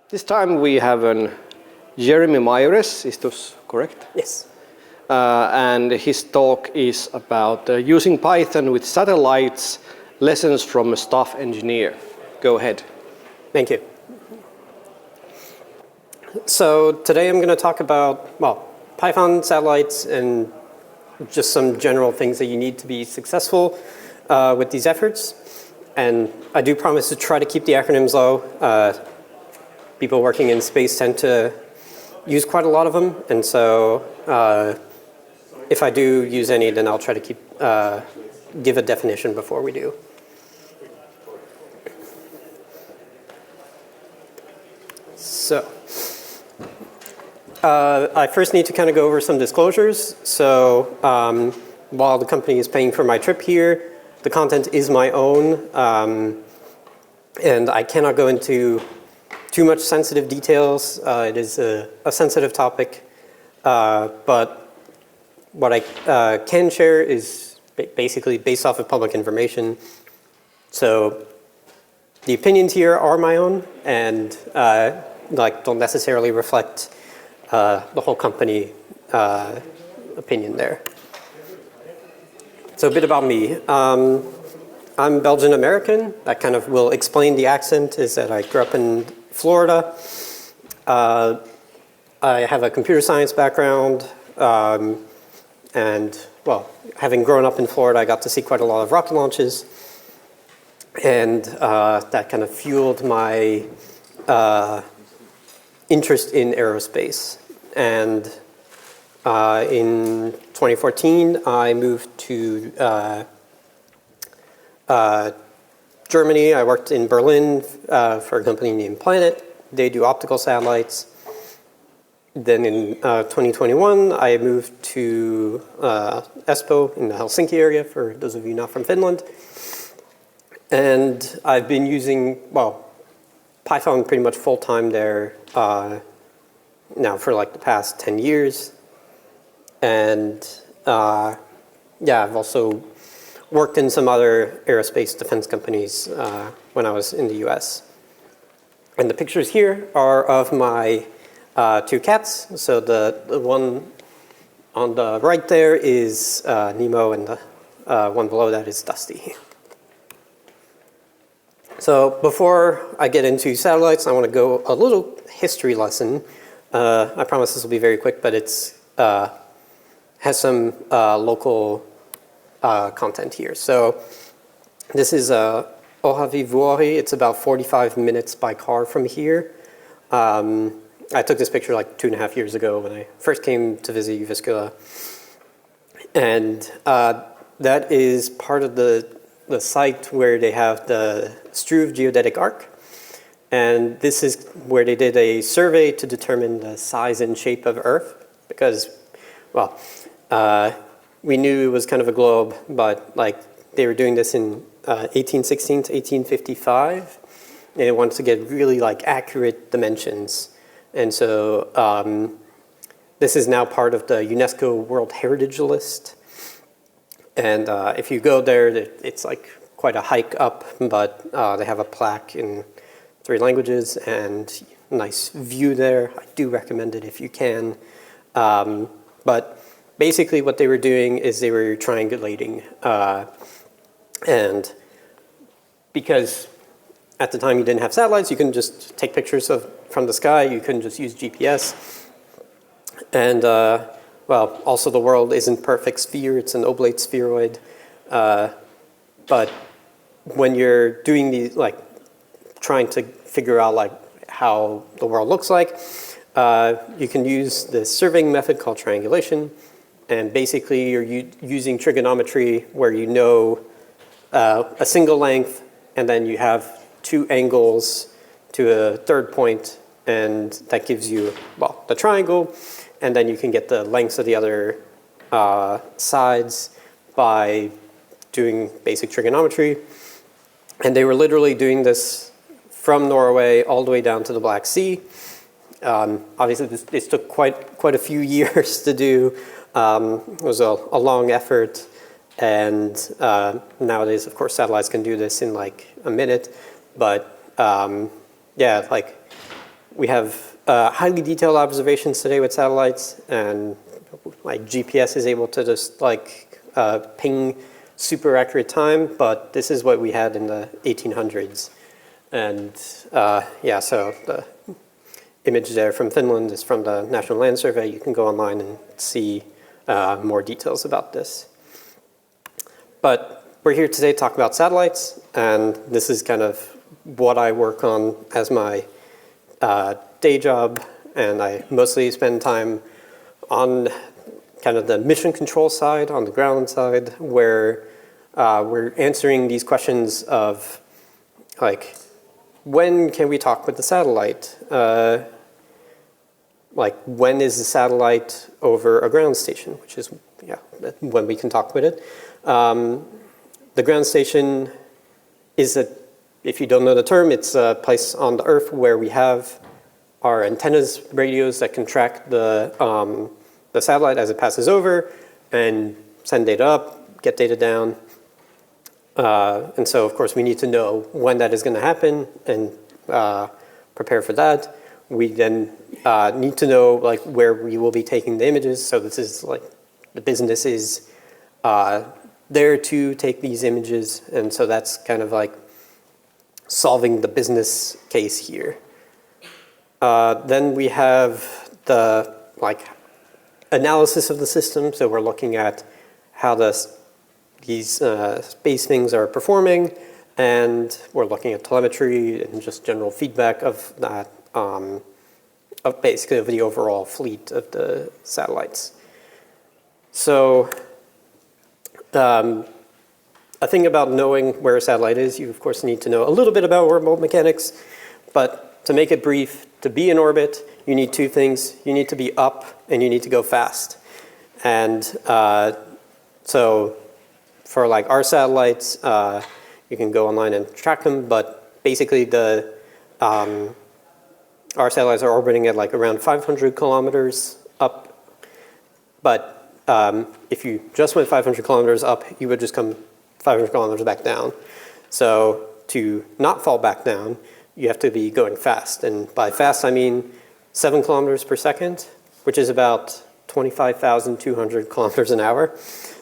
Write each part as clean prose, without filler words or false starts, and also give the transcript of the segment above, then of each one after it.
This time we have Jeremy Mayeres, is this correct? Yes. And his talk is about using Python with satellites, lessons from a staff engineer. Go ahead. Thank you. So today I'm going to talk about, well, Python, satellites, and just some general things that you need to be successful with these efforts. And I do promise to try to keep the acronyms low. People working in space tend to use quite a lot of them. And so if I do use any, then I'll try to give a definition before we do. So I first need to kind of go over some disclosures. So while the company is paying for my trip here, the content is my own. And I cannot go into too much sensitive details. It is a sensitive topic. But what I can share is basically based off of public information. So the opinions here are my own and don't necessarily reflect the whole company opinion there. So a bit about me. I'm Belgian American. That kind of will explain the accent, is that I grew up in Florida. I have a computer science background. And well, having grown up in Florida, I got to see quite a lot of rocket launches. And that kind of fueled my interest in aerospace. And in 2014, I moved to Germany. I worked in Berlin for a company named Planet. They do optical satellites. Then in 2021, I moved to Espoo in the Helsinki area, for those of you not from Finland. And I've been using, well, Python pretty much full-time there now for like the past 10 years. And yeah, I've also worked in some other aerospace defense companies when I was in the US. And the pictures here are of my two cats. So the one on the right there is Nemo, and the one below that is Dusty. So before I get into satellites, I want to go a little history lesson. I promise this will be very quick, but it's has some local content here. So this is Ohavivuori. It's about 45 minutes by car from here. I took this picture like 2.5 years ago when I first came to visit Jyväskylä. And that is part of the site where they have the Struve geodetic arc. And this is where they did a survey to determine the size and shape of Earth. Because, well, we knew it was kind of a globe, but like they were doing this in 1816 to 1855. And they wanted to get really like accurate dimensions. And so this is now part of the UNESCO World Heritage List. And if you go there, it's like quite a hike up, but they have a plaque in 3 languages and nice view there. I do recommend it if you can. But basically what they were doing is they were triangulating. And because at the time you didn't have satellites, you couldn't just take pictures from the sky. You couldn't just use GPS. And well, also the world isn't perfect sphere. It's an oblate spheroid. But when you're doing these, like trying to figure out like how the world looks like, you can use this surveying method called triangulation. And basically you're using trigonometry where you know a single length, and then you have 2 angles to a third point, and that gives you, well, the triangle, and then you can get the lengths of the other sides by doing basic trigonometry. And they were literally doing this from Norway all the way down to the Black Sea. Obviously, this took quite a few years to do. It was a long effort, and nowadays, of course, satellites can do this in like a minute. But yeah, like we have highly detailed observations today with satellites, and like GPS is able to just like ping super accurate time, but this is what we had in the 1800s. And yeah, so the image there from Finland is from the National Land Survey. You can go online and see more details about this. But we're here today to talk about satellites, and this is kind of what I work on as my day job, and I mostly spend time on kind of the mission control side, on the ground side, where we're answering these questions of like, when can we talk with the satellite? Like, when is the satellite over a ground station, which is when we can talk with it. The ground station is if you don't know the term, it's a place on the Earth where we have our antennas, radios that can track the satellite as it passes over and send data up, get data down. And so, of course, we need to know when that is going to happen and prepare for that. We then need to know like where we will be taking the images. So this is like the business is there to take these images, and so that's kind of like solving the business case here. Then we have the like analysis of the system. So we're looking at how these space things are performing, and we're looking at telemetry and just general feedback of that, of basically of the overall fleet of the satellites. So a thing about knowing where a satellite is, you of course need to know a little bit about orbital mechanics, but to make it brief, to be in orbit, you need two things. You need to be up and you need to go fast. And so for like our satellites, you can go online and track them, but basically our satellites are orbiting at like around 500 kilometers up, but if you just went 500 kilometers up, you would just come 500 kilometers back down. So to not fall back down, you have to be going fast. And by fast, I mean 7 kilometers per second, which is about 25,200 kilometers an hour.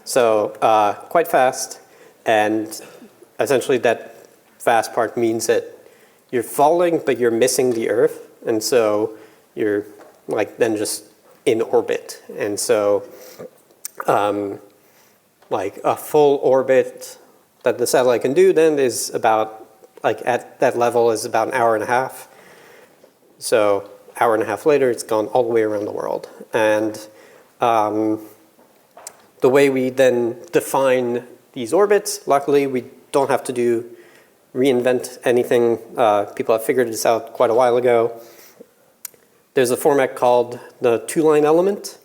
So quite fast. And essentially that fast part means that you're falling, but you're missing the Earth. And so you're like then just in orbit. And so like a full orbit that the satellite can do then is about, like at that level is about an hour and a half. So hour and a half later, it's gone all the way around the world. And the way we then define these orbits, luckily we don't have to reinvent anything. People have figured this out quite a while ago. There's a format called the two-line element.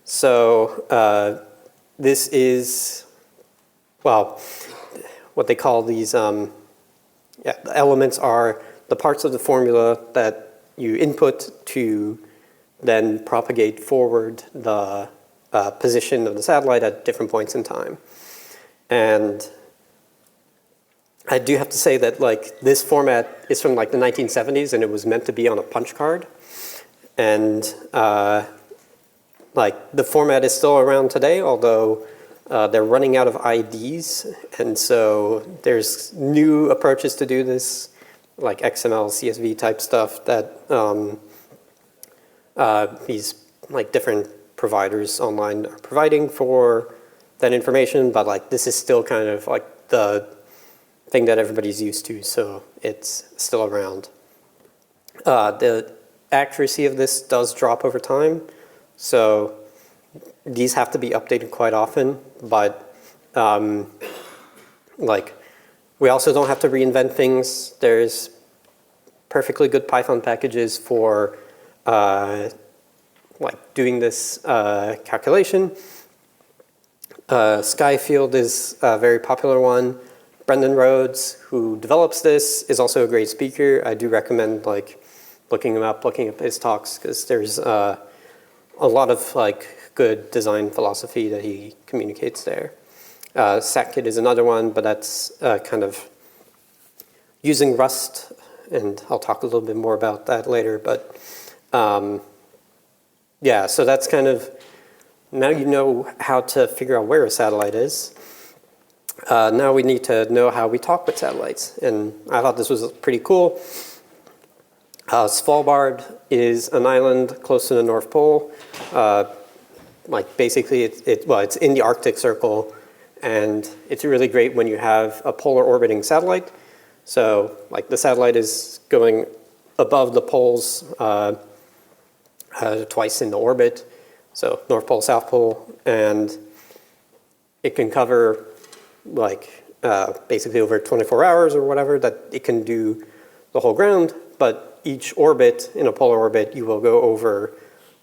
So this is, well, what they call these, the elements are the parts of the formula that you input to then propagate forward the position of the satellite at different points in time. And I do have to say that like this format is from like the 1970s and it was meant to be on a punch card. And like the format is still around today, although they're running out of IDs. And so there's new approaches to do this, like XML, CSV type stuff that these like different providers online are providing for that information. But like this is still kind of like the thing that everybody's used to, so it's still around. The accuracy of this does drop over time, so these have to be updated quite often, but like we also don't have to reinvent things. There's perfectly good Python packages for like doing this calculation. Skyfield is a very popular one. Brendan Rhodes, who develops this, is also a great speaker. I do recommend like looking him up, looking up his talks, because there's a lot of like good design philosophy that he communicates there. SatKit is another one, but that's kind of using Rust and I'll talk a little bit more about that later. But yeah, so that's kind of, now you know how to figure out where a satellite is. Now we need to know how we talk with satellites, and I thought this was pretty cool. Svalbard is an island close to the North Pole. Like basically, it's in the Arctic Circle, and it's really great when you have a polar orbiting satellite. So like the satellite is going above the poles twice in the orbit, so North Pole, South Pole, and it can cover like basically over 24 hours or whatever, that it can do the whole ground, but each orbit, in a polar orbit, you will go over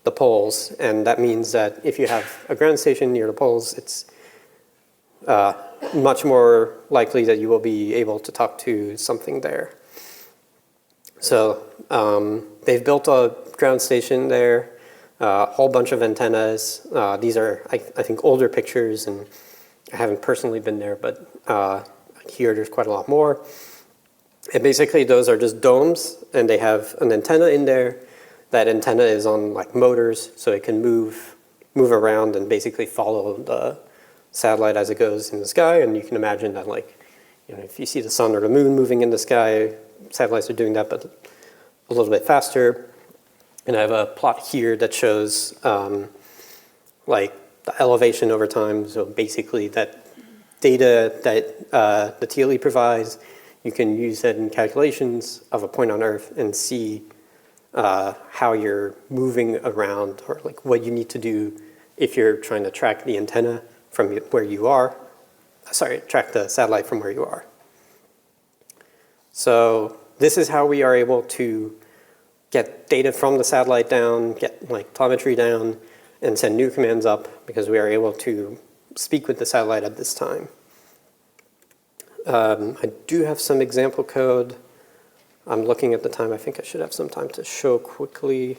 the poles, and that means that if you have a ground station near the poles, it's much more likely that you will be able to talk to something there. So they've built a ground station there, a whole bunch of antennas. These are, I think, older pictures, and I haven't personally been there, but here there's quite a lot more. And basically those are just domes, and they have an antenna in there. That antenna is on like motors, so it can move around and basically follow the satellite as it goes in the sky. And you can imagine that, like, you know, if you see the sun or the moon moving in the sky, satellites are doing that, but a little bit faster. And I have a plot here that shows like the elevation over time. So basically that data that the TLE provides, you can use that in calculations of a point on Earth and see how you're moving around, or like what you need to do if you're trying to track the antenna from where you are. Sorry, track the satellite from where you are. So this is how we are able to get data from the satellite down, get like telemetry down, and send new commands up, because we are able to speak with the satellite at this time. I do have some example code. I'm looking at the time. I think I should have some time to show quickly.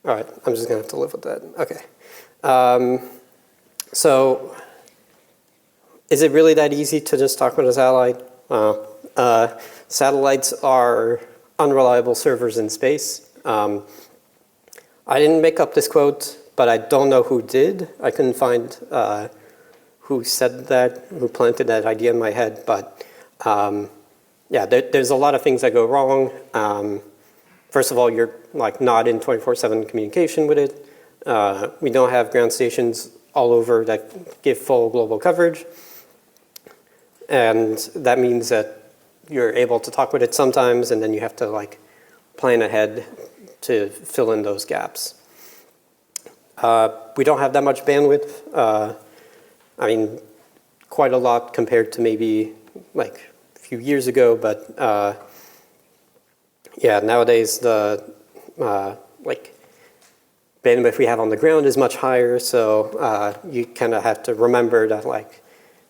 All right, I'm just gonna have to live with that. Okay. So is it really that easy to just talk with a satellite? Satellites are unreliable servers in space. I didn't make up this quote, but I don't know who did. I couldn't find who said that, who planted that idea in my head, but yeah, there's a lot of things that go wrong. First of all, you're like not in 24/7 communication with it. We don't have ground stations all over that give full global coverage. And that means that you're able to talk with it sometimes, and then you have to like plan ahead to fill in those gaps. We don't have that much bandwidth. I mean, quite a lot compared to maybe like a few years ago, but yeah, nowadays the like bandwidth we have on the ground is much higher, so you kind of have to remember that like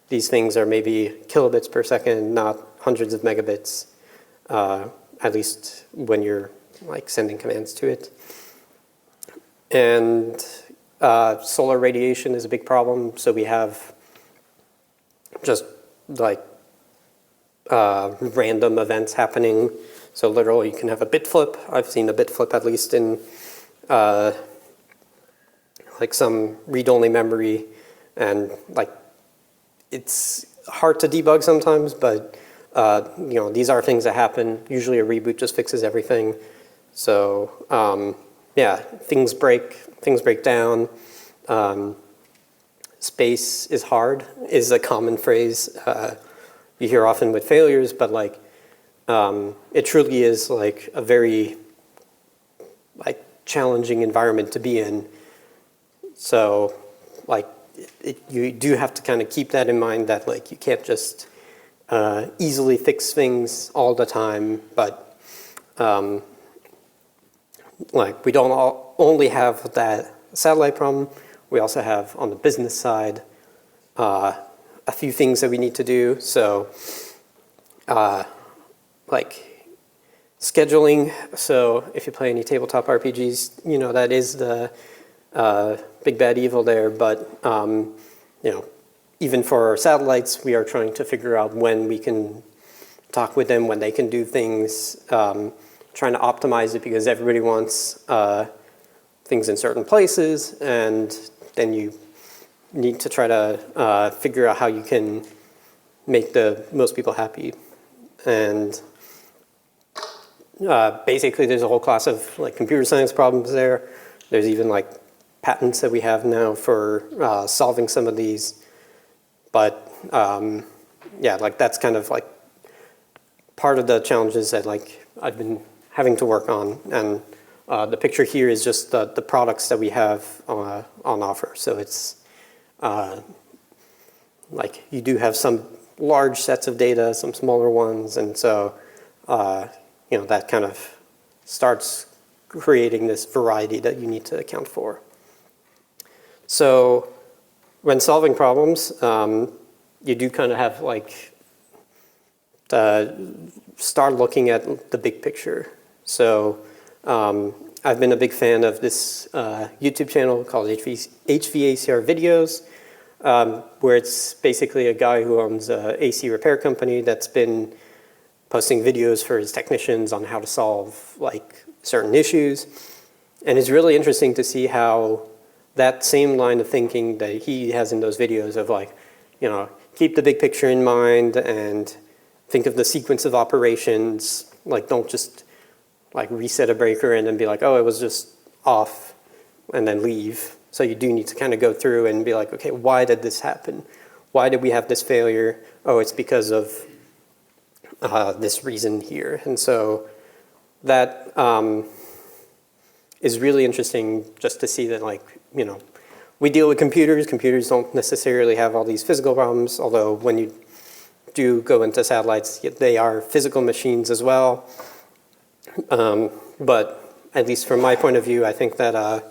these things are maybe kilobits per second, not hundreds of megabits, at least when you're like sending commands to it. And solar radiation is a big problem, so we have just like random events happening. So literally you can have a bit flip. I've seen a bit flip at least in like some read-only memory, and like it's hard to debug sometimes, but you know, these are things that happen. Usually a reboot just fixes everything. So yeah, things break down. Space is hard is a common phrase you hear often with failures, but like it truly is like a very like challenging environment to be in. So like you do have to kind of keep that in mind, that like you can't just easily fix things all the time, but like we don't only have that satellite problem, we also have on the business side a few things that we need to do. So like scheduling. So if you play any tabletop RPGs, you know that is the big bad evil there, but you know, even for our satellites, we are trying to figure out when we can talk with them when they can do things, trying to optimize it because everybody wants things in certain places, and then you need to try to figure out how you can make the most people happy. And basically there's a whole class of like computer science problems there. There's even like patents that we have now for solving some of these. But yeah, like that's kind of like part of the challenges that like I've been having to work on. And the picture here is just the products that we have on offer. So it's like you do have some large sets of data, some smaller ones, and so you know, that kind of starts creating this variety that you need to account for. So when solving problems, you do kind of have like start looking at the big picture. So I've been a big fan of this YouTube channel called HVACR Videos, where it's basically a guy who owns an AC repair company that's been posting videos for his technicians on how to solve like certain issues. And it's really interesting to see how that same line of thinking that he has in those videos of like, you know, keep the big picture in mind and think of the sequence of operations, like don't just like reset a breaker and then be like, oh, it was just off and then leave. So you do need to kind of go through and be like, okay, why did this happen? Why did we have this failure? Oh, it's because of this reason here. And so that is really interesting just to see that, like, you know, we deal with computers. Computers don't necessarily have all these physical problems, although when you do go into satellites, they are physical machines as well. But at least from my point of view, I think that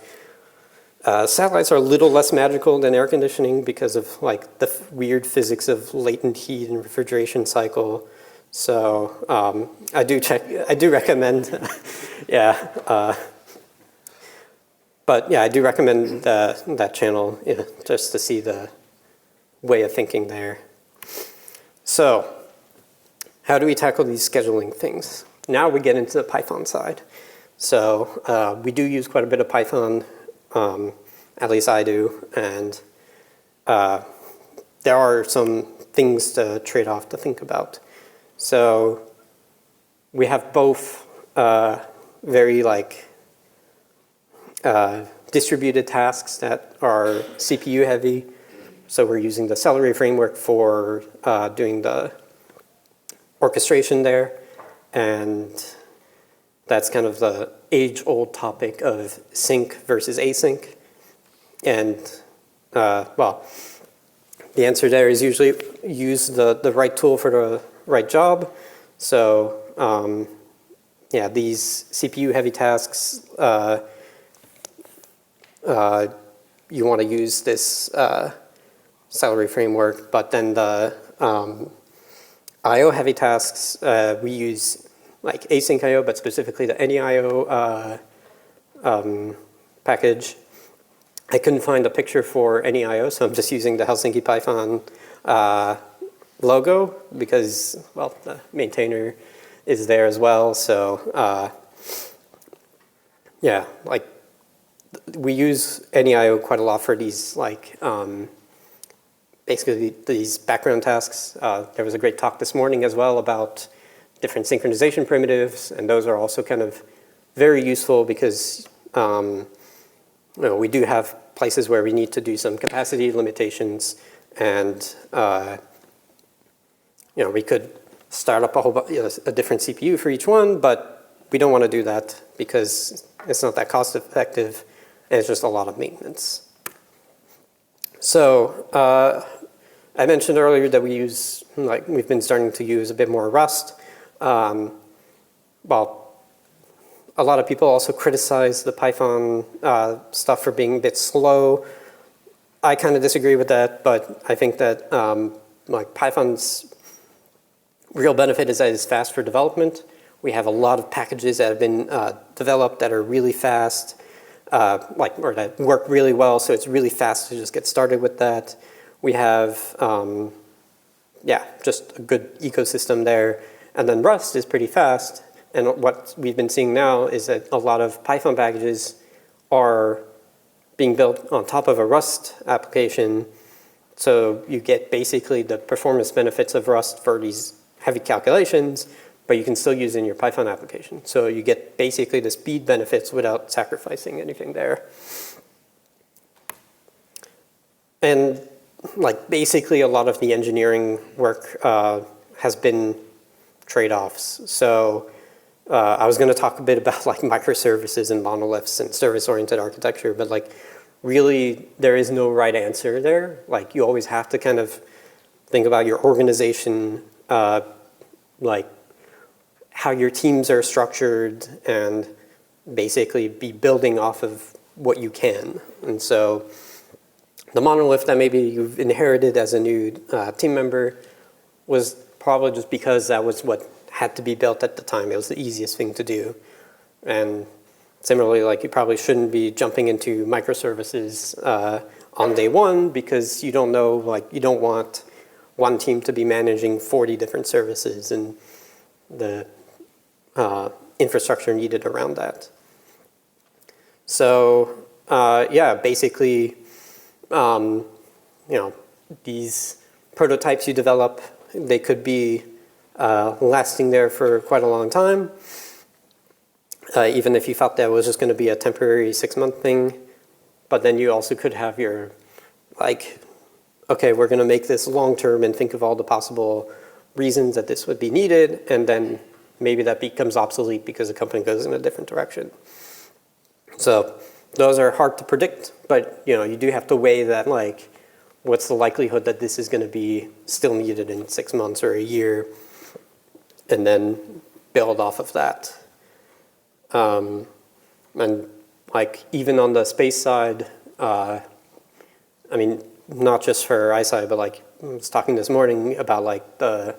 satellites are a little less magical than air conditioning because of like the weird physics of latent heat and refrigeration cycle. So I do recommend, yeah. But yeah, I do recommend that channel, you know, just to see the way of thinking there. So how do we tackle these scheduling things? Now we get into the Python side. So we do use quite a bit of Python, at least I do, and there are some things to trade off to think about. So we have both very like distributed tasks that are CPU heavy. So we're using the Celery framework for doing the orchestration there. And that's kind of the age-old topic of sync versus async. And well, the answer there is usually use the right tool for the right job. So yeah, these CPU-heavy tasks, you want to use this Celery framework, but then the I/O-heavy tasks, we use like async I/O, but specifically the NEIO package. I couldn't find a picture for NEIO, so I'm just using the Helsinki Python logo because, well, the maintainer is there as well. So yeah, like we use NEIO quite a lot for these like basically these background tasks. There was a great talk this morning as well about different synchronization primitives, and those are also kind of very useful because you know, we do have places where we need to do some capacity limitations, and you know, we could start up a different CPU for each one, but we don't want to do that because it's not that cost effective, and it's just a lot of maintenance. So I mentioned earlier that we've been starting to use a bit more Rust. Well, a lot of people also criticize the Python stuff for being a bit slow. I kind of disagree with that, but I think that like Python's real benefit is that it's fast for development. We have a lot of packages that have been developed that are really fast, or that work really well, so it's really fast to just get started with that. We have, yeah, just a good ecosystem there. And then Rust is pretty fast. And what we've been seeing now is that a lot of Python packages are being built on top of a Rust application. So you get basically the performance benefits of Rust for these heavy calculations, but you can still use it in your Python application. So you get basically the speed benefits without sacrificing anything there. And like basically a lot of the engineering work has been trade-offs. So I was going to talk a bit about like microservices and monoliths and service-oriented architecture, but like really there is no right answer there. Like you always have to kind of think about your organization, like how your teams are structured, and basically be building off of what you can. And so the monolith that maybe you've inherited as a new team member was probably just because that was what had to be built at the time. It was the easiest thing to do. And similarly, like you probably shouldn't be jumping into microservices on day one because you don't know, like you don't want one team to be managing 40 different services and the infrastructure needed around that. So yeah, basically, you know, these prototypes you develop, they could be lasting there for quite a long time. Even if you thought that was just going to be a temporary 6-month thing. But then you also could have your, like, okay, we're going to make this long-term and think of all the possible reasons that this would be needed, and then maybe that becomes obsolete because the company goes in a different direction. So those are hard to predict, but you know, you do have to weigh that, like, what's the likelihood that this is going to be still needed in 6 months or a year, and then build off of that. And like even on the space side, I mean, not just for ISI, but like I was talking this morning about like the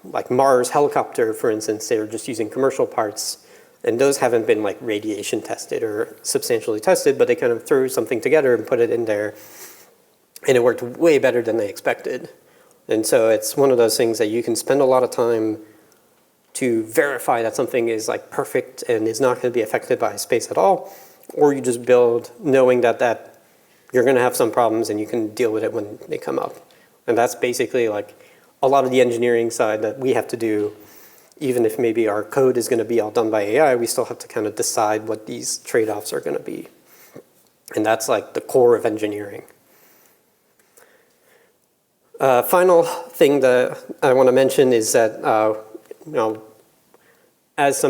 like Mars helicopter, for instance. They were just using commercial parts, and those haven't been like radiation tested or substantially tested, but they kind of threw something together and put it in there, and it worked way better than they expected. And so it's one of those things that you can spend a lot of time to verify that something is like perfect and is not going to be affected by space at all, or you just build knowing that you're going to have some problems and you can deal with it when they come up. And that's basically like a lot of the engineering side that we have to do. Even if maybe our code is going to be all done by AI, we still have to kind of decide what these trade-offs are going to be. And that's like the core of engineering. Final thing that I want to mention is that you know, as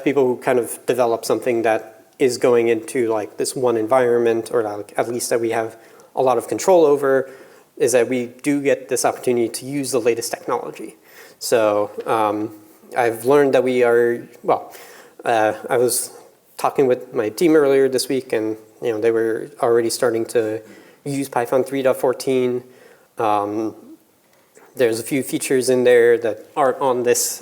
people who kind of develop something that is going into like this one environment, or like at least that we have a lot of control over, is that we do get this opportunity to use the latest technology. So I've learned that we are, well, I was talking with my team earlier this week, and you know, they were already starting to use Python 3.14. There's a few features in there that aren't on this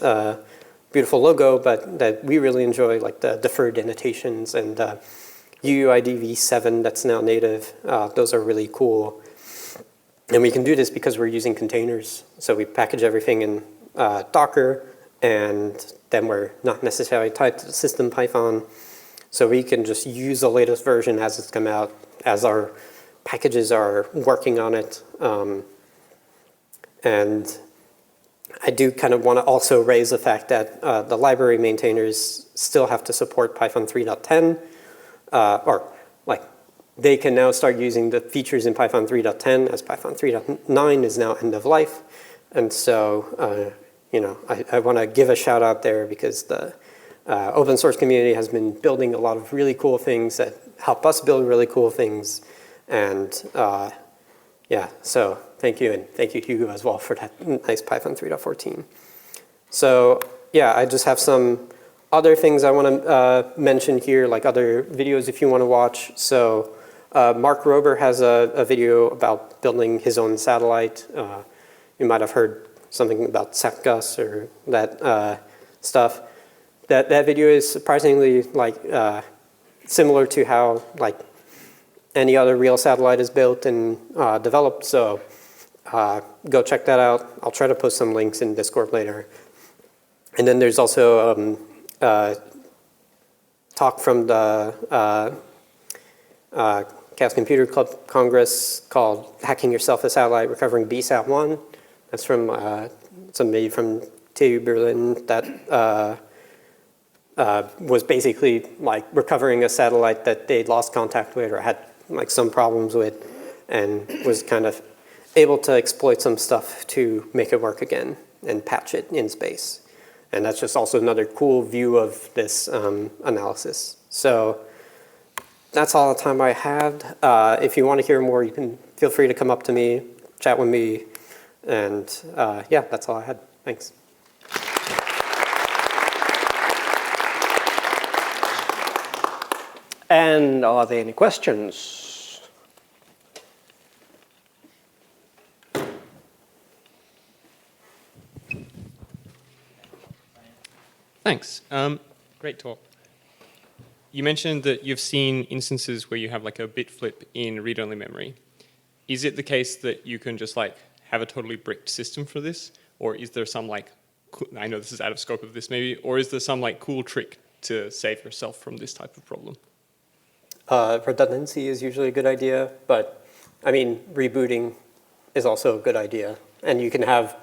beautiful logo, but that we really enjoy, like the deferred annotations and UUID v7 that's now native. Those are really cool. And we can do this because we're using containers. So we package everything in Docker, and then we're not necessarily tied to the system Python. So we can just use the latest version as it's come out, as our packages are working on it. And I do kind of want to also raise the fact that the library maintainers still have to support Python 3.10, or like they can now start using the features in Python 3.10 as Python 3.9 is now end of life. And so, you know, I want to give a shout out there because the open source community has been building a lot of really cool things that help us build really cool things. And yeah, so thank you, and thank you, Hugo, as well, for that nice Python 3.14. So yeah, I just have some other things I want to mention here, like other videos if you want to watch. So Mark Rober has a video about building his own satellite. You might have heard something about SatGus or that stuff. That video is surprisingly like similar to how like any other real satellite is built and developed. So go check that out. I'll try to post some links in Discord later. And then there's also talk from the Chaos Computer Club Congress called Hacking Yourself a Satellite, Recovering BSAT-1. That's from somebody from TU Berlin that was basically like recovering a satellite that they'd lost contact with or had like some problems with, and was kind of able to exploit some stuff to make it work again and patch it in space. And that's just also another cool view of this analysis. So that's all the time I had. If you want to hear more, you can feel free to come up to me, chat with me, and yeah, that's all I had. Thanks. And are there any questions? Thanks. Great talk. You mentioned that you've seen instances where you have like a bit flip in read-only memory. Is it the case that you can just like have a totally bricked system for this? Or is there some like, I know this is out of scope of this maybe, or is there some like cool trick to save yourself from this type of problem? Redundancy is usually a good idea, but I mean, rebooting is also a good idea. And you can have,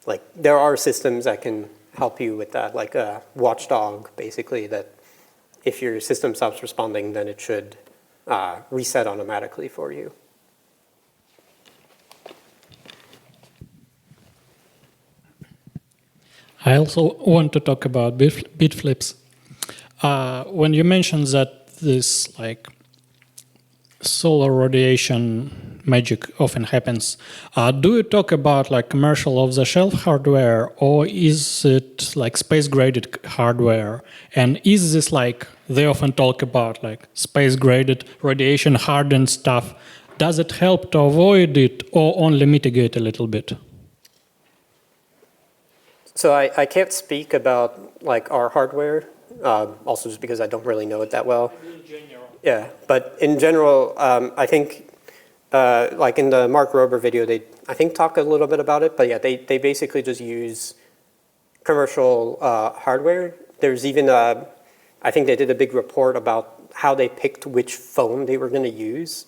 like, there are systems that can help you with that, like a watchdog, basically, that if your system stops responding, then it should reset automatically for you. I also want to talk about bit flips. When you mentioned that this like solar radiation magic often happens, do you talk about like commercial off-the-shelf hardware, or is it like space-graded hardware? And is this like, they often talk about like space-graded radiation-hardened stuff. Does it help to avoid it or only mitigate a little bit? So I can't speak about like our hardware, also just because I don't really know it that well. In general. Yeah, but in general, I think like in the Mark Rober video, they I think talk a little bit about it, but yeah, they basically just use commercial hardware. There's even I think they did a big report about how they picked which phone they were going to use,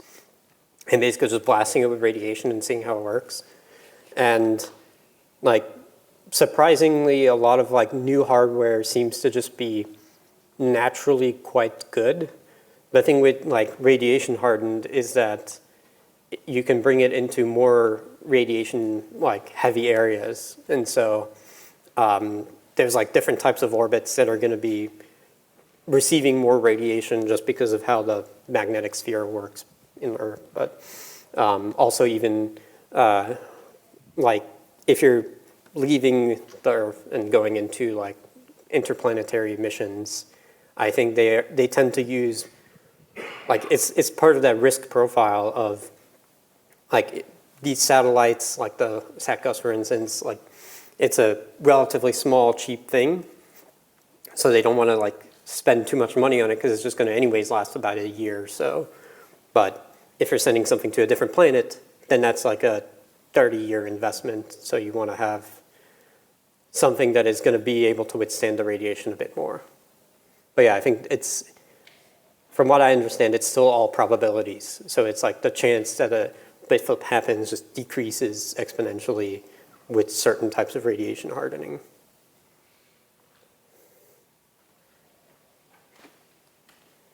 and basically just blasting it with radiation and seeing how it works. And like surprisingly, a lot of like new hardware seems to just be naturally quite good. The thing with like radiation hardened is that you can bring it into more radiation like heavy areas. And so there's like different types of orbits that are going to be receiving more radiation just because of how the magnetic sphere works in Earth. But also even like if you're leaving the Earth and going into like interplanetary missions, I think they tend to use, like it's part of that risk profile of like these satellites, like the SatGus for instance, like it's a relatively small, cheap thing. So they don't want to like spend too much money on it because it's just going to anyways last about a year or so. But if you're sending something to a different planet, then that's like a 30-year investment. So you want to have something that is going to be able to withstand the radiation a bit more. But yeah, I think it's, from what I understand, it's still all probabilities. So it's like the chance that a bit flip happens just decreases exponentially with certain types of radiation hardening.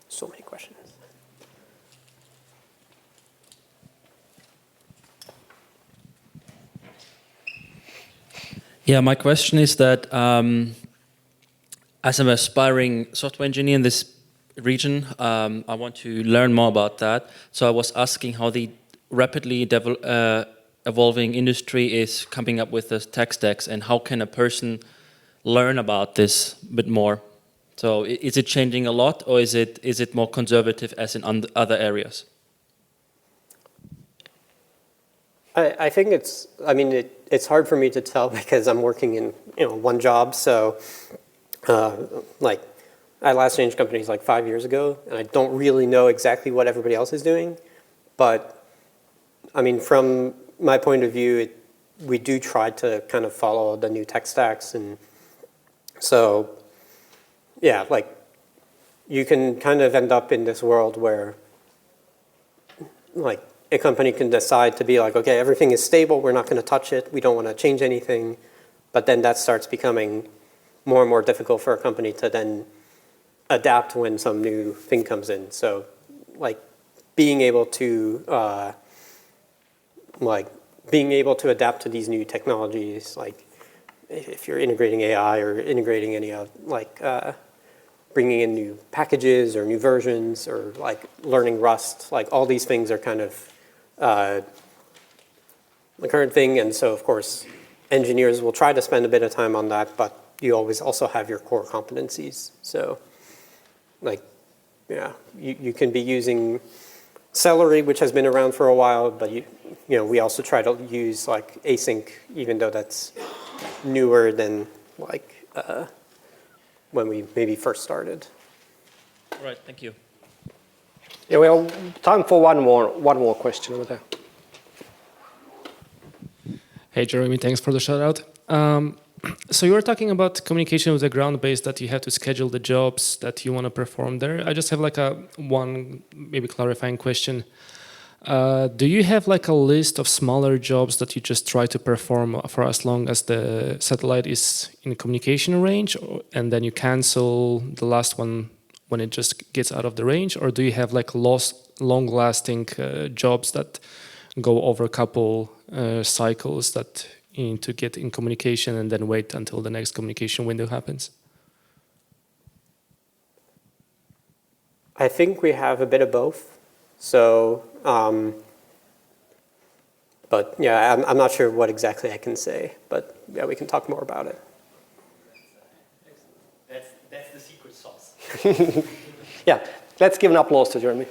So many questions. Yeah, my question is that as an aspiring software engineer in this region, I want to learn more about that. So I was asking how the rapidly evolving industry is coming up with the tech stacks, and how can a person learn about this a bit more? So is it changing a lot, or is it more conservative as in other areas? I think it's, I mean, it's hard for me to tell because I'm working in one job. So like I last changed companies like 5 years ago, and I don't really know exactly what everybody else is doing. But I mean, from my point of view, we do try to kind of follow the new tech stacks and So yeah, like you can kind of end up in this world where like a company can decide to be like, okay, everything is stable, we're not going to touch it, we don't want to change anything, but then that starts becoming more and more difficult for a company to then adapt when some new thing comes in. So like being able to adapt to these new technologies, like if you're integrating AI or integrating any of bringing in new packages or new versions or like learning Rust, like all these things are kind of the current thing. And so of course, engineers will try to spend a bit of time on that, but you always also have your core competencies. So like, yeah, you can be using Celery, which has been around for a while, but we also try to use like async, even though that's newer than like when we maybe first started. All right, thank you. Yeah, we have time for one more question over there. Hey, Jeremy, thanks for the shout out. So you were talking about communication with the ground base, that you have to schedule the jobs that you want to perform there. I just have like one maybe clarifying question. Do you have like a list of smaller jobs that you just try to perform for as long as the satellite is in communication range, and then you cancel the last one when it just gets out of the range? Or do you have like long-lasting jobs that go over a couple cycles that you need to get in communication and then wait until the next communication window happens? I think we have a bit of both. So, but yeah, I'm not sure what exactly I can say, but yeah, we can talk more about it. That's the secret sauce. Yeah, let's give an applause to Jeremy.